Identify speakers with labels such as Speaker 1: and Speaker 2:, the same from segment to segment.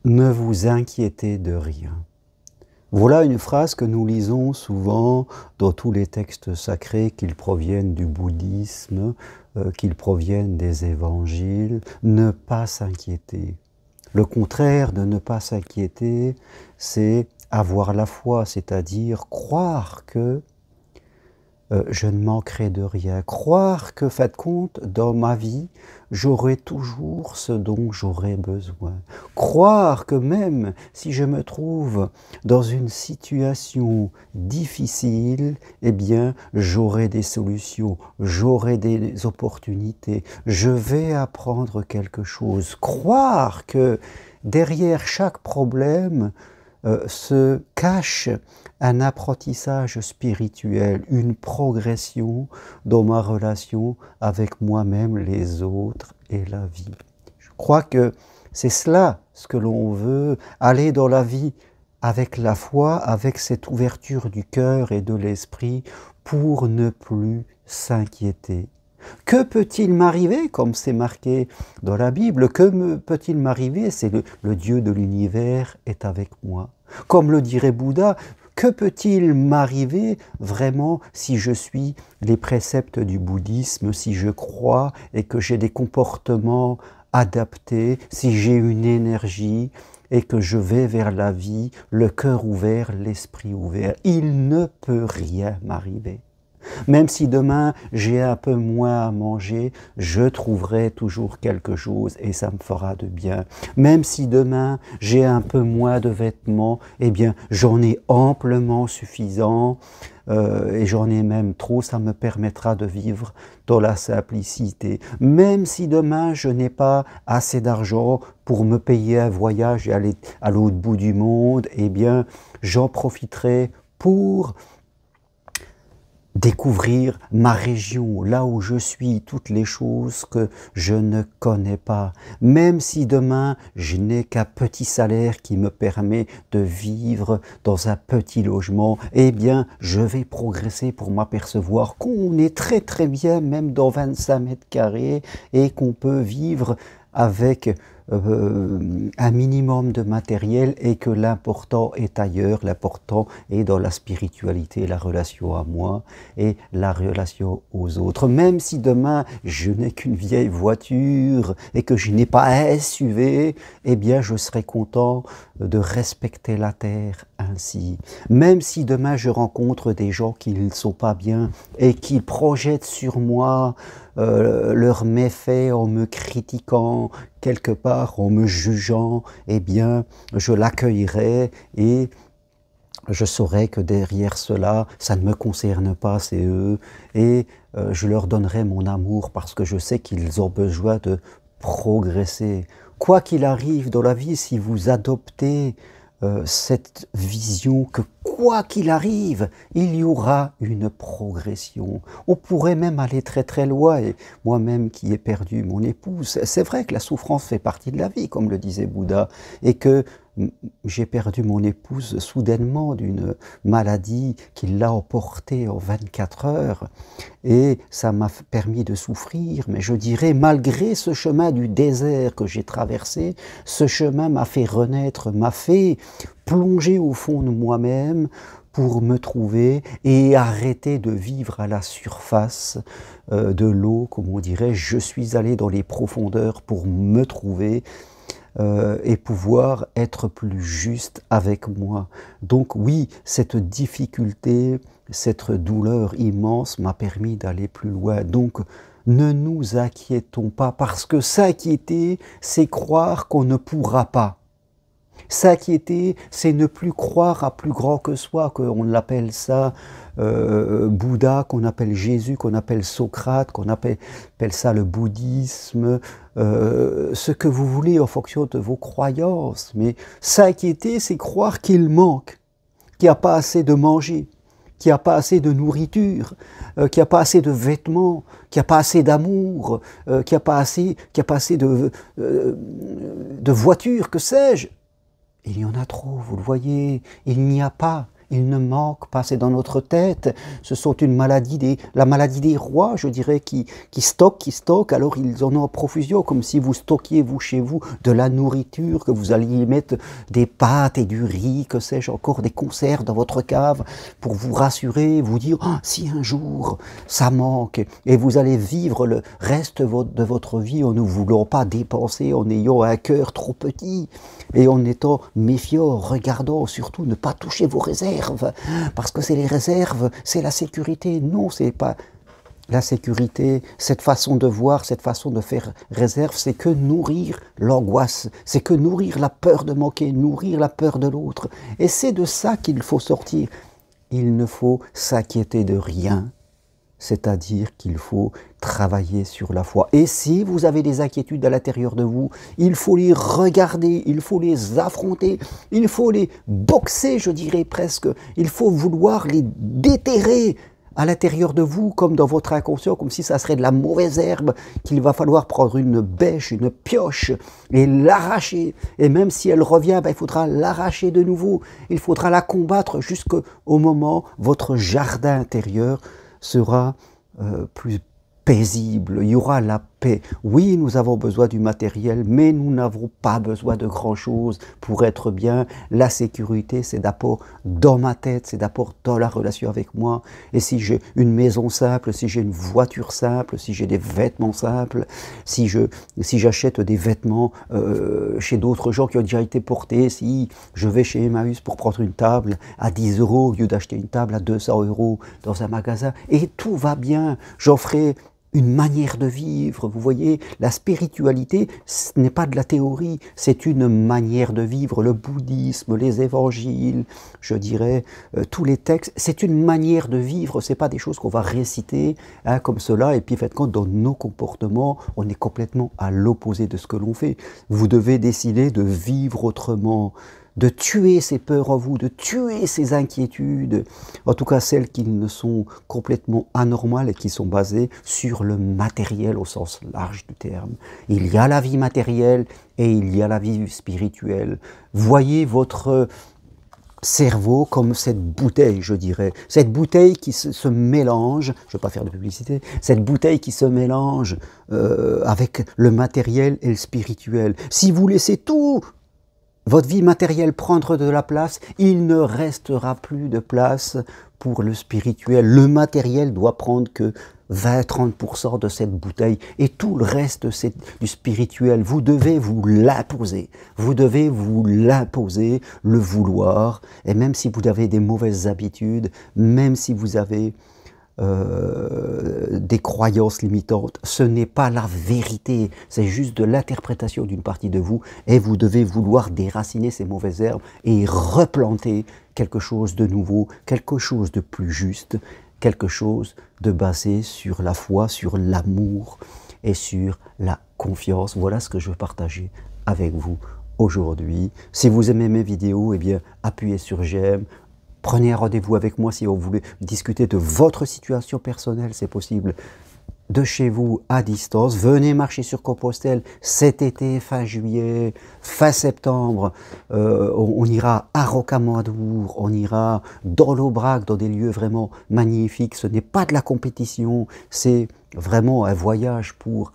Speaker 1: Ne vous inquiétez de rien. Voilà une phrase que nous lisons souvent dans tous les textes sacrés, qu'ils proviennent du bouddhisme, qu'ils proviennent des évangiles. Ne pas s'inquiéter. Le contraire de ne pas s'inquiéter, c'est avoir la foi, c'est-à-dire croire que je ne manquerai de rien. Croire que, faites compte, dans ma vie, j'aurai toujours ce dont j'aurai besoin. Croire que même si je me trouve dans une situation difficile, eh bien, j'aurai des solutions, j'aurai des opportunités, je vais apprendre quelque chose. Croire que derrière chaque problème, se cache un apprentissage spirituel, une progression dans ma relation avec moi-même, les autres et la vie. Je crois que c'est cela ce que l'on veut, aller dans la vie avec la foi, avec cette ouverture du cœur et de l'esprit pour ne plus s'inquiéter. Que peut-il m'arriver, comme c'est marqué dans la Bible, que peut-il m'arriver? C'est le Dieu de l'univers est avec moi. Comme le dirait Bouddha, que peut-il m'arriver vraiment si je suis les préceptes du bouddhisme, si je crois et que j'ai des comportements adaptés, si j'ai une énergie et que je vais vers la vie, le cœur ouvert, l'esprit ouvert? Il ne peut rien m'arriver. Même si demain j'ai un peu moins à manger, je trouverai toujours quelque chose et ça me fera de bien. Même si demain j'ai un peu moins de vêtements, eh bien j'en ai amplement suffisant et j'en ai même trop, ça me permettra de vivre dans la simplicité. Même si demain je n'ai pas assez d'argent pour me payer un voyage et aller à l'autre bout du monde, eh bien j'en profiterai pour découvrir ma région, là où je suis, toutes les choses que je ne connais pas. Même si demain, je n'ai qu'un petit salaire qui me permet de vivre dans un petit logement, eh bien, je vais progresser pour m'apercevoir qu'on est très très bien, même dans 25 mètres carrés, et qu'on peut vivre avec un minimum de matériel et que l'important est ailleurs, l'important est dans la spiritualité, la relation à moi et la relation aux autres. Même si demain je n'ai qu'une vieille voiture et que je n'ai pas un SUV, eh bien je serai content de respecter la terre ainsi. Même si demain je rencontre des gens qui ne sont pas bien et qui projettent sur moi leurs méfaits en me critiquant, quelque part en me jugeant, eh bien je l'accueillerai et je saurai que derrière cela, ça ne me concerne pas, c'est eux, et je leur donnerai mon amour parce que je sais qu'ils ont besoin de progresser. Quoi qu'il arrive dans la vie, si vous adoptez cette vision que quoi qu'il arrive, il y aura une progression. On pourrait même aller très très loin, et moi-même qui ai perdu mon épouse, c'est vrai que la souffrance fait partie de la vie, comme le disait Bouddha, et que j'ai perdu mon épouse soudainement d'une maladie qui l'a emportée en 24 heures et ça m'a permis de souffrir, mais je dirais malgré ce chemin du désert que j'ai traversé, ce chemin m'a fait renaître, m'a fait plonger au fond de moi-même pour me trouver et arrêter de vivre à la surface de l'eau, comme on dirait. Je suis allé dans les profondeurs pour me trouver et pouvoir être plus juste avec moi. Donc oui, cette difficulté, cette douleur immense m'a permis d'aller plus loin. Donc ne nous inquiétons pas, parce que s'inquiéter, c'est croire qu'on ne pourra pas. S'inquiéter, c'est ne plus croire à plus grand que soi, qu'on l'appelle ça Bouddha, qu'on appelle Jésus, qu'on appelle Socrate, qu'on appelle ça le bouddhisme, ce que vous voulez en fonction de vos croyances. Mais s'inquiéter, c'est croire qu'il manque, qu'il n'y a pas assez de manger, qu'il n'y a pas assez de nourriture, qu'il n'y a pas assez de vêtements, qu'il n'y a pas assez d'amour, qu'il n'y a pas assez de voitures, que sais-je. Il y en a trop, vous le voyez, il n'y a pas il ne manque pas, c'est dans notre tête. Ce sont la maladie des rois, je dirais, qui stockent, alors ils en ont en profusion, comme si vous stockiez, vous, chez vous, de la nourriture, que vous alliez y mettre des pâtes et du riz, que sais-je, encore des conserves dans votre cave, pour vous rassurer, vous dire, oh, si un jour ça manque, et vous allez vivre le reste de votre vie en ne voulant pas dépenser, en ayant un cœur trop petit, et en étant méfiant, regardant, surtout ne pas toucher vos réserves, parce que c'est les réserves, c'est la sécurité. Non, c'est pas la sécurité. Cette façon de voir, cette façon de faire réserve, c'est que nourrir l'angoisse, c'est que nourrir la peur de manquer, nourrir la peur de l'autre. Et c'est de ça qu'il faut sortir. Il ne faut s'inquiéter de rien. C'est-à-dire qu'il faut travailler sur la foi. Et si vous avez des inquiétudes à l'intérieur de vous, il faut les regarder, il faut les affronter, il faut les boxer, je dirais presque. Il faut vouloir les déterrer à l'intérieur de vous, comme dans votre inconscient, comme si ça serait de la mauvaise herbe, qu'il va falloir prendre une bêche, une pioche, et l'arracher. Et même si elle revient, il faudra l'arracher de nouveau. Il faudra la combattre jusqu'au moment où votre jardin intérieur sera plus paisible, il y aura la paix. Oui, nous avons besoin du matériel, mais nous n'avons pas besoin de grand-chose pour être bien. La sécurité, c'est d'abord dans ma tête, c'est d'abord dans la relation avec moi. Et si j'ai une maison simple, si j'ai une voiture simple, si j'ai des vêtements simples, si j'achète des vêtements chez d'autres gens qui ont déjà été portés, si je vais chez Emmaüs pour prendre une table à 10 € au lieu d'acheter une table à 200 € dans un magasin, et tout va bien, j'en ferai une manière de vivre. Vous voyez, la spiritualité, ce n'est pas de la théorie, c'est une manière de vivre. Le bouddhisme, les évangiles, je dirais, tous les textes, c'est une manière de vivre, ce n'est pas des choses qu'on va réciter comme cela, et puis faites compte, dans nos comportements, on est complètement à l'opposé de ce que l'on fait. Vous devez décider de vivre autrement, de tuer ces peurs en vous, de tuer ces inquiétudes, en tout cas celles qui ne sont complètement anormales et qui sont basées sur le matériel au sens large du terme. Il y a la vie matérielle et il y a la vie spirituelle. Voyez votre cerveau comme cette bouteille, je dirais. Cette bouteille qui se mélange, je ne vais pas faire de publicité, cette bouteille qui se mélange avec le matériel et le spirituel. Si vous laissez tout votre vie matérielle prendre de la place, il ne restera plus de place pour le spirituel. Le matériel doit prendre que 20-30% de cette bouteille et tout le reste c'est du spirituel. Vous devez vous l'imposer, vous devez vous l'imposer, le vouloir, et même si vous avez des mauvaises habitudes, même si vous avez des croyances limitantes, ce n'est pas la vérité, c'est juste de l'interprétation d'une partie de vous, et vous devez vouloir déraciner ces mauvaises herbes et replanter quelque chose de nouveau, quelque chose de plus juste, quelque chose de basé sur la foi, sur l'amour et sur la confiance. Voilà ce que je veux partager avec vous aujourd'hui. Si vous aimez mes vidéos, eh bien appuyez sur j'aime. Prenez un rendez-vous avec moi si vous voulez discuter de votre situation personnelle, c'est possible, de chez vous à distance. Venez marcher sur Compostelle cet été, fin juillet, fin septembre. On ira à Rocamadour, on ira dans l'Aubrac, dans des lieux vraiment magnifiques. Ce n'est pas de la compétition, c'est vraiment un voyage pour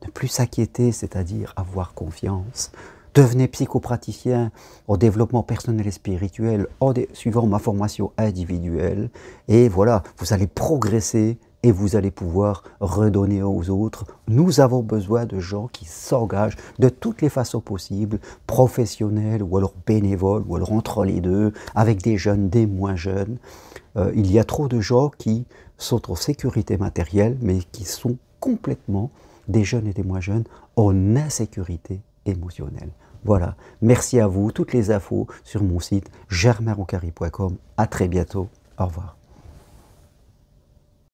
Speaker 1: ne plus s'inquiéter, c'est-à-dire avoir confiance. Devenez psychopraticien en développement personnel et spirituel en suivant ma formation individuelle. Et voilà, vous allez progresser et vous allez pouvoir redonner aux autres. Nous avons besoin de gens qui s'engagent de toutes les façons possibles, professionnels ou alors bénévoles, ou alors entre les deux, avec des jeunes, des moins jeunes. Il y a trop de gens qui sont en sécurité matérielle, mais qui sont complètement, des jeunes et des moins jeunes, en insécurité émotionnelle. Voilà, merci à vous, toutes les infos sur mon site germainroncari.com. À très bientôt, au revoir.